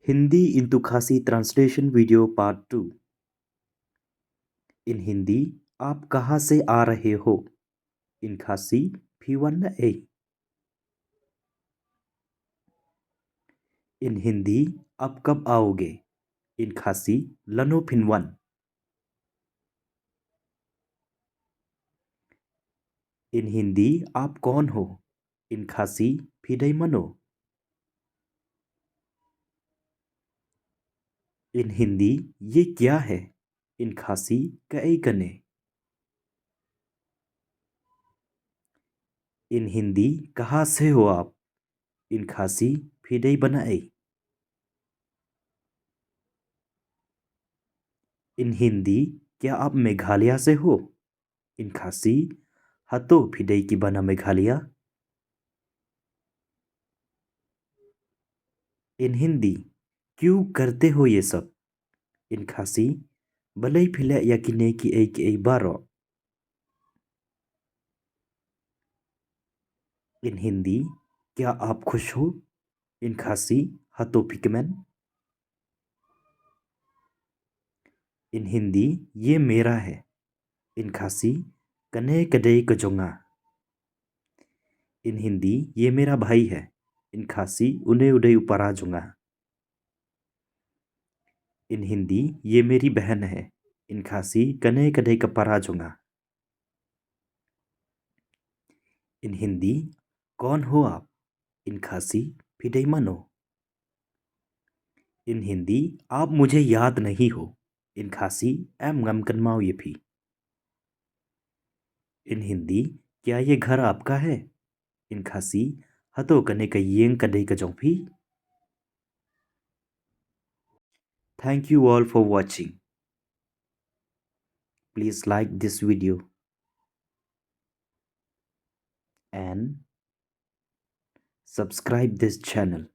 Hindi into खासी translation video part 2। इन हिंदी आप कहाँ से आ रहे हो? इन खासी फिवन ए। इन हिंदी आप कब आओगे? इन खासी लनो फिनवन। इन हिंदी आप कौन हो? इन खासी फिडई मनो। इन हिंदी ये क्या है? इन खासी कई कने। इन हिंदी कहाँ से हो आप? इन खासी फिडई बनाए। इन हिंदी क्या आप मेघालय से हो? इन खासी हतो फिडई की बना मेघालय। इन हिंदी क्यों करते हो ये सब? इन खासी बलई फिले यकिने की एक बारो। इन हिंदी क्या आप खुश हो? इन खासी हतो फिकमैन। इन हिंदी ये मेरा है। इन खासी कने कदई कजोंगा। इन हिंदी ये मेरा भाई है। इन खासी उन्हें उड़े उपरा जुंगा। इन हिंदी ये मेरी बहन है। इन खासी कने कदई कपरा जुंगा। इन हिंदी कौन हो आप? इन खासी फिडई मनो। इन हिंदी आप मुझे याद नहीं हो। इन खासी एम गमकन माओ ये भी। इन हिंदी क्या ये घर आपका है? इन खासी हतो कने का येंग कदई का भी। Thank you all for watching. Please like this video and subscribe this channel.